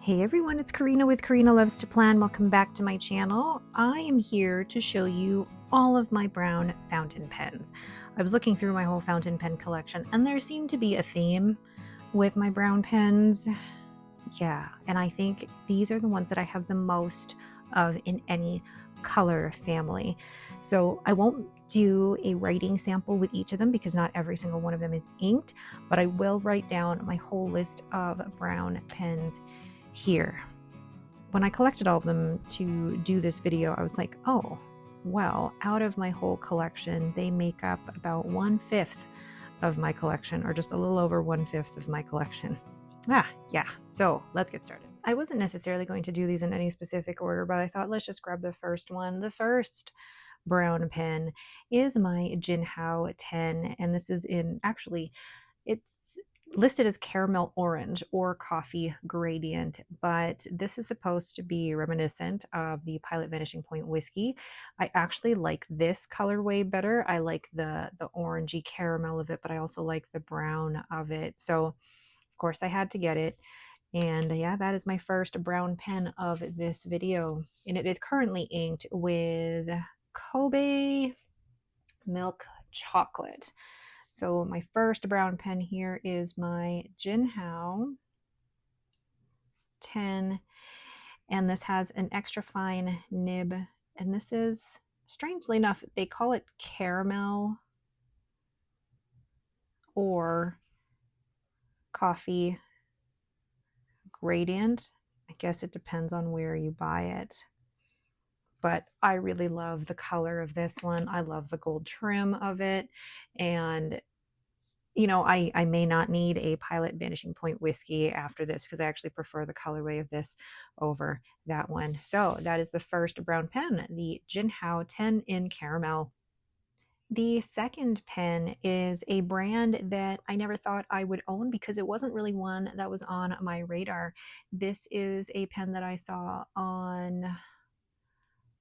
Hey everyone, it's Karina with Karina Loves to Plan. Welcome back to my channel. I am here to show you all of my brown fountain pens. I was looking through my whole fountain pen collection and there seemed to be a theme with my brown pens. Yeah, and I think these are the ones that I have the most of in any color family. So I won't do a writing sample with each of them because not every single one of them is inked, but I will write down my whole list of brown pens here. When I collected all of them to do this video, I was like, oh, well, out of my whole collection, they make up about 1/5 of my collection, or just a little over 1/5 of my collection. Yeah, so let's get started. I wasn't necessarily going to do these in any specific order, but I thought let's just grab the first one. The first brown pen is my Jinhao 10, and this is in, actually, it's listed as caramel orange or coffee gradient, but this is supposed to be reminiscent of the Pilot Vanishing Point whiskey. I actually like this colorway better. I like the orangey caramel of it, but I also like the brown of it. So of course I had to get it. And yeah, that is my first brown pen of this video. And it is currently inked with Kobe milk chocolate. So my first brown pen here is my Jinhao 10, and this has an extra fine nib, and this is, strangely enough, they call it caramel or coffee gradient. I guess it depends on where you buy it. But I really love the color of this one. I love the gold trim of it, and you know, I may not need a Pilot Vanishing Point whiskey after this because I actually prefer the colorway of this over that one. So that is the first brown pen, the Jinhao 10 in caramel. The second pen is a brand that I never thought I would own because it wasn't really one that was on my radar. This is a pen that I saw on,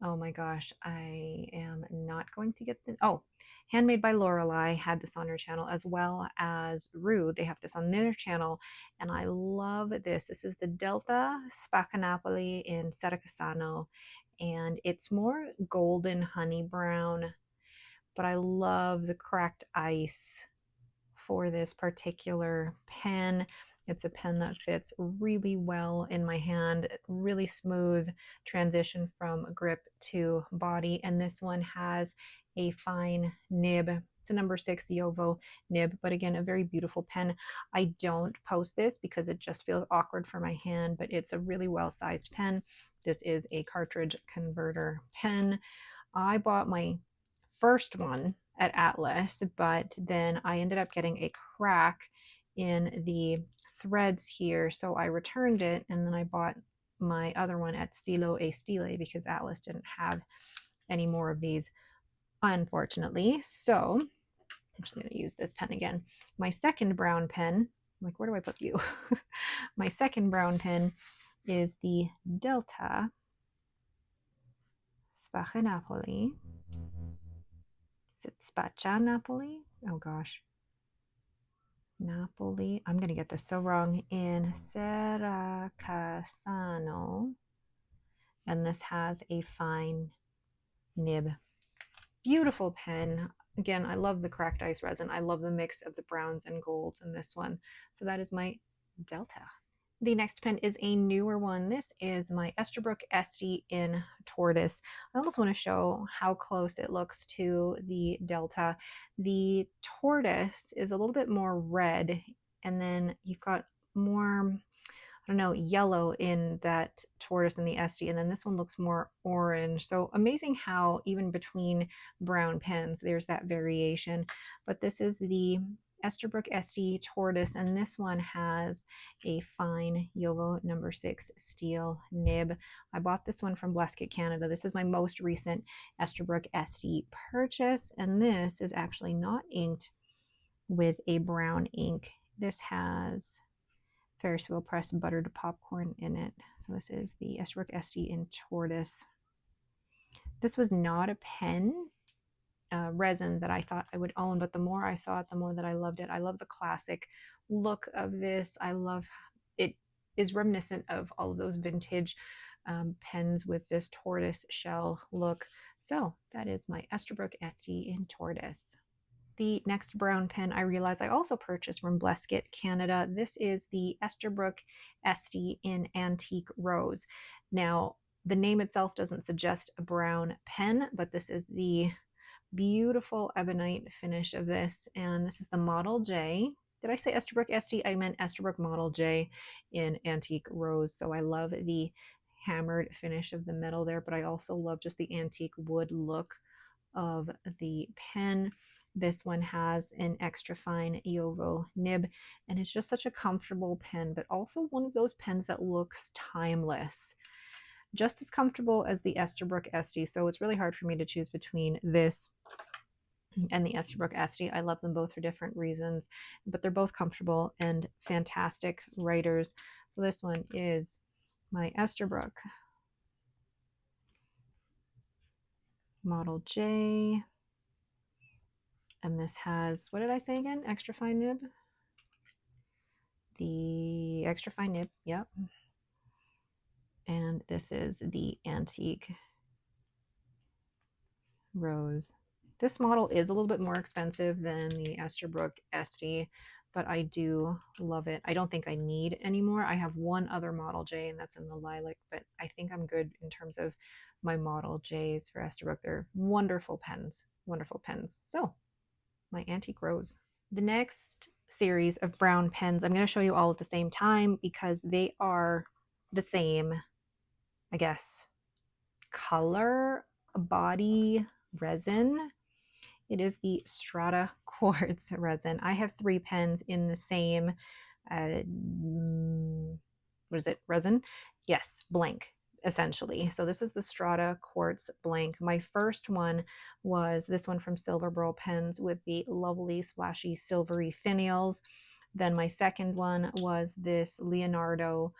oh my gosh, I am not going to get the, oh, Handmade by Lorelei had this on her channel, as well as Rude. They have this on their channel, and I love this. This is the Delta Spacopoly in Serracasano, and it's more golden honey brown, but I love the cracked ice for this particular pen. It's a pen that fits really well in my hand, really smooth transition from grip to body. And this one has a fine nib. It's a number 6 Yovo nib, but again, a very beautiful pen. I don't post this because it just feels awkward for my hand, but it's a really well-sized pen. This is a cartridge converter pen. I bought my first one at Atlas, but then I ended up getting a crack in the threads here, so I returned it, and then I bought my other one at Stilo e Stile because Atlas didn't have any more of these, unfortunately. So I'm actually going to use this pen again. My second brown pen, like, where do I put you? My second brown pen is the Delta Spacopoly. Is it Spacha Napoli? Oh gosh. Napoli. I'm going to get this so wrong. In Serracasano. And this has a fine nib. Beautiful pen. Again, I love the cracked ice resin. I love the mix of the browns and golds in this one. So that is my Delta. The next pen is a newer one. This is my Esterbrook SD in Tortoise. I almost want to show how close it looks to the Delta. The Tortoise is a little bit more red, and then you've got more, I don't know, yellow in that Tortoise and the SD, and then this one looks more orange. So amazing how even between brown pens there's that variation. But this is the Esterbrook SD Tortoise, and this one has a fine Yovo number 6 steel nib. I bought this one from Blesket Canada. This is my most recent Esterbrook SD purchase, and this is actually not inked with a brown ink. This has Ferris wheel press buttered popcorn in it. So this is the Esterbrook SD in Tortoise. This was not a pen resin that I thought I would own, but the more I saw it, the more that I loved it. I love the classic look of this. I love it. is reminiscent of all of those vintage pens with this tortoise shell look. So that is my Esterbrook SD in tortoise. The next brown pen I realized I also purchased from Bleskett, Canada. This is the Esterbrook SD in Antique Rose. Now, the name itself doesn't suggest a brown pen, but this is the beautiful ebonite finish of this, and this is the Model J. Did I say Esterbrook SD? I meant Esterbrook Model J in Antique Rose. So I love the hammered finish of the metal there, but I also love just the antique wood look of the pen. This one has an extra fine Iovo nib, and it's just such a comfortable pen, but also one of those pens that looks timeless. Just as comfortable as the Esterbrook SD, so it's really hard for me to choose between this and the Esterbrook SD. I love them both for different reasons, but they're both comfortable and fantastic writers. So this one is my Esterbrook Model J. And this has, what did I say again? Extra fine nib? The extra fine nib, yep. And this is the Antique Rose. This model is a little bit more expensive than the Esterbrook SD, but I do love it. I don't think I need any more. I have one other Model J, and that's in the lilac, but I think I'm good in terms of my Model Js for Esterbrook. They're wonderful pens, wonderful pens. So my Antique Rose. The next series of brown pens, I'm going to show you all at the same time because they are the same, I guess, color, body, resin. It is the Strata Quartz resin. I have 3 pens in the same, what is it, resin? Yes, blank, essentially. So this is the Strata Quartz blank. My first one was this one from Silver Burl Pens with the lovely splashy silvery finials. Then my second one was this Leonardo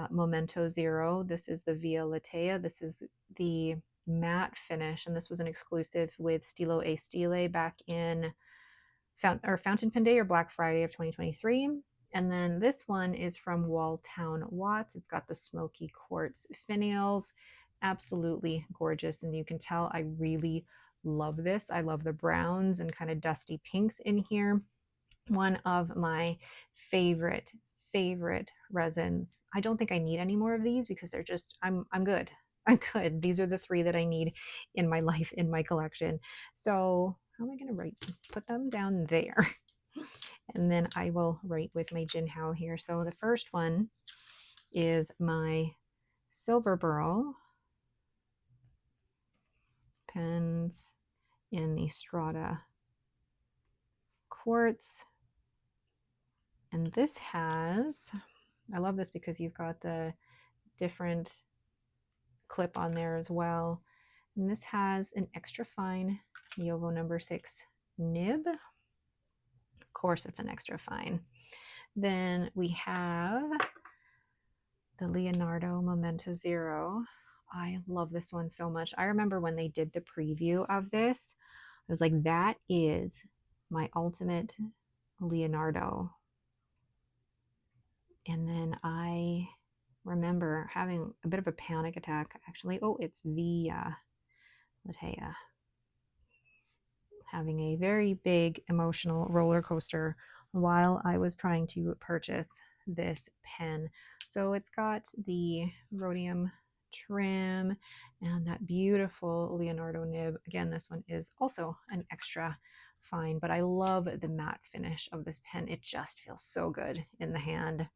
Momento Zero. This is the Via Latea. This is the matte finish, and this was an exclusive with Stilo A Stile back in Fountain Pen Day or Black Friday of 2023. And then this one is from Walltown Watts. It's got the smoky quartz finials. Absolutely gorgeous, and you can tell I really love this. I love the browns and kind of dusty pinks in here. One of my favorite resins. I don't think I need any more of these because they're just, I'm good. I'm good. These are the 3 that I need in my life, in my collection. So how am I going to write? Put them down there. And then I will write with my Jinhao here. So the first one is my Silver Burl pens in the Strata Quartz. And this has, I love this because you've got the different clip on there as well. And this has an extra fine Iovo number 6 nib. Of course, it's an extra fine. Then we have the Leonardo Momento Zero. I love this one so much. I remember when they did the preview of this, I was like, that is my ultimate Leonardo. And then I remember having a bit of a panic attack, actually. Oh, it's Via Latea. Having a very big emotional roller coaster while I was trying to purchase this pen. So it's got the rhodium trim and that beautiful Leonardo nib. Again, this one is also an extra fine, but I love the matte finish of this pen. It just feels so good in the hand.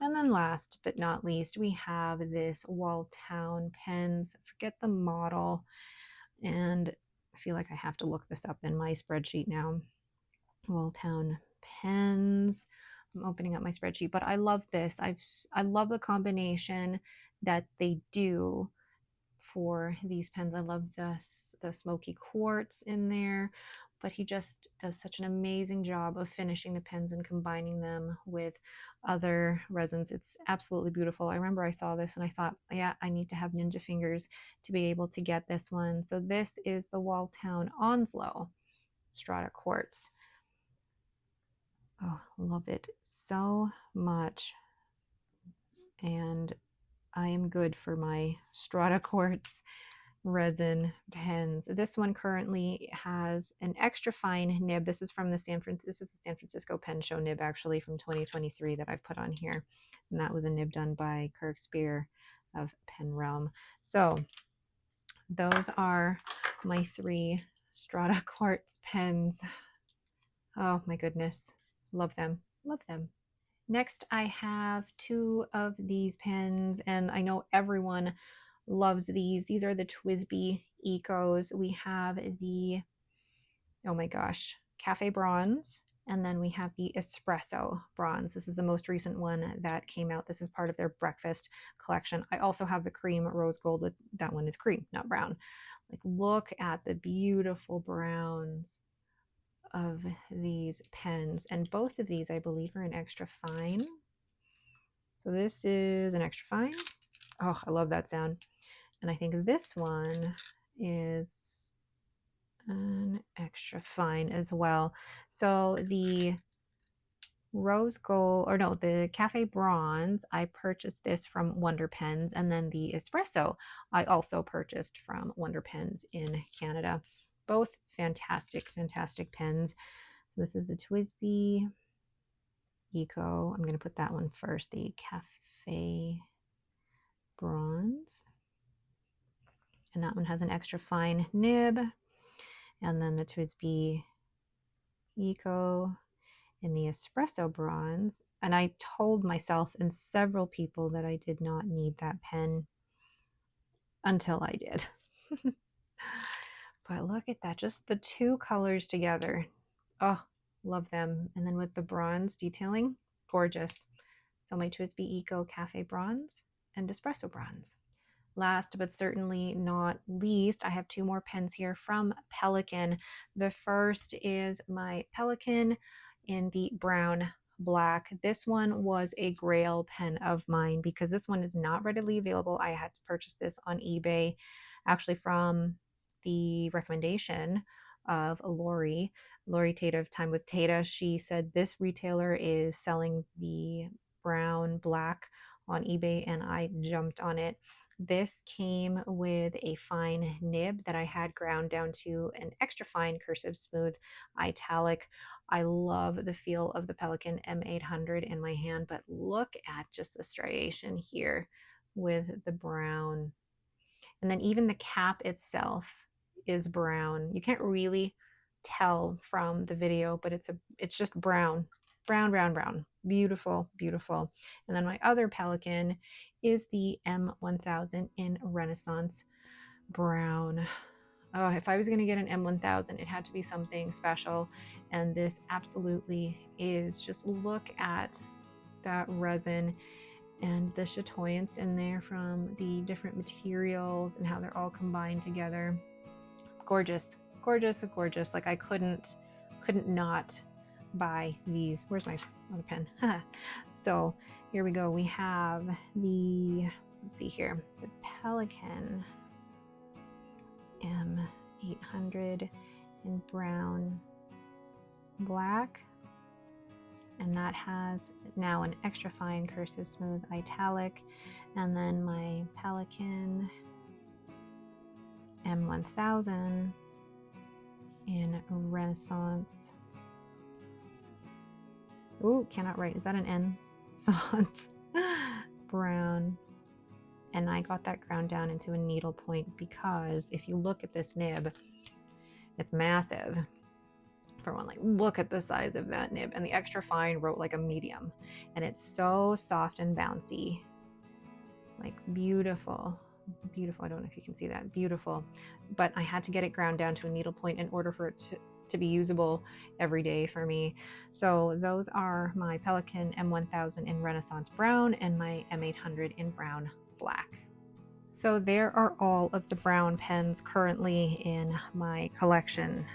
And then last but not least, we have this Walltown pens. Forget the model, and I feel like I have to look this up in my spreadsheet now. Walltown pens. I'm opening up my spreadsheet, but I love this. I love the combination that they do for these pens. I love the smoky quartz in there, but he just does such an amazing job of finishing the pens and combining them with other resins. It's absolutely beautiful. I remember I saw this and I thought, yeah, I need to have ninja fingers to be able to get this one. So this is the Walltown Onslow Strata Quartz. Oh, love it so much. and I am good for my Strata Quartz resin pens. This one currently has an extra fine nib. This is from the San Francisco Pen Show nib, actually, from 2023 that I've put on here. And that was a nib done by Kirk Spear of Pen Realm. So those are my 3 Strata Quartz pens. Oh my goodness. Love them. Love them. Next, I have 2 of these pens, and I know everyone loves these. These are the Twsbi Ecos. We have the, oh my gosh, Cafe Bronze, and then we have the Espresso Bronze. This is the most recent one that came out. This is part of their breakfast collection. I also have the cream rose gold. With that one is cream, not brown. Like, look at the beautiful browns of these pens, and both of these I believe are an extra fine. So this is an extra fine. Oh, I love that sound. And I think this one is an extra fine as well. So the rose gold, or no, the Cafe Bronze, I purchased this from Wonder Pens, and then the Espresso I also purchased from Wonder Pens in Canada. Both fantastic, fantastic pens. So this is the Twsbi Eco. I'm going to put that one first, the Cafe Bronze. And that one has an extra fine nib. And then the Twsbi Eco in the Espresso Bronze. And I told myself and several people that I did not need that pen until I did. But look at that, just the 2 colors together. Oh, love them. And then with the bronze detailing, gorgeous. So my Twsbi Eco Cafe Bronze and Espresso Bronze. Last but certainly not least, I have 2 more pens here from Pelikan. The first is my Pelikan in the brown black. This one was a grail pen of mine because this one is not readily available. I had to purchase this on eBay, actually from the recommendation of Lori Tata of Time with Tata. She said this retailer is selling the brown black on eBay, and I jumped on it. This came with a fine nib that I had ground down to an extra fine cursive smooth italic. I love the feel of the Pelikan M800 in my hand, but look at just the striation here with the brown. And then even the cap itself is brown. You can't really tell from the video, but it's just brown. Brown. Beautiful, beautiful. And then my other Pelikan is the M1000 in Renaissance brown. Oh, if I was going to get an M1000, it had to be something special. And this absolutely is. Just look at that resin and the chatoyance in there from the different materials and how they're all combined together. Gorgeous, gorgeous, gorgeous. Like, I couldn't not buy these. Where's my other pen? So here we go. We have the, let's see here, the Pelikan M800 in brown black, and that has now an extra fine cursive smooth italic. And then my Pelikan M1000 in Renaissance. Ooh, cannot write. Is that an N? Sans brown. And I got that ground down into a needle point because if you look at this nib, it's massive. For one, like, look at the size of that nib. And the extra fine wrote like a medium. And it's so soft and bouncy. Like, beautiful. Beautiful. I don't know if you can see that. Beautiful. But I had to get it ground down to a needle point in order for it to be usable every day for me. So those are my Pelikan M1000 in Renaissance brown and my M800 in brown black. So there are all of the brown pens currently in my collection.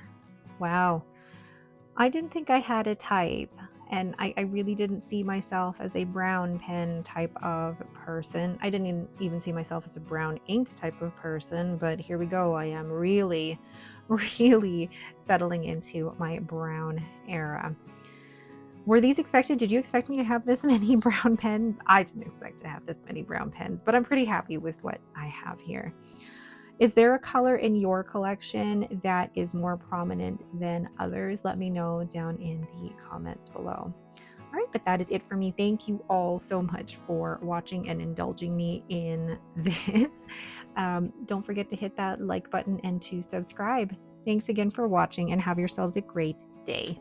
Wow. I didn't think I had a type, and I really didn't see myself as a brown pen type of person. I didn't even see myself as a brown ink type of person, but here we go. I am really settling into my brown era. Were these expected? Did you expect me to have this many brown pens? I didn't expect to have this many brown pens, but I'm pretty happy with what I have here. Is there a color in your collection that is more prominent than others? Let me know down in the comments below. All right, but that is it for me. Thank you all so much for watching and indulging me in this. Don't forget to hit that like button and to subscribe. Thanks again for watching and have yourselves a great day.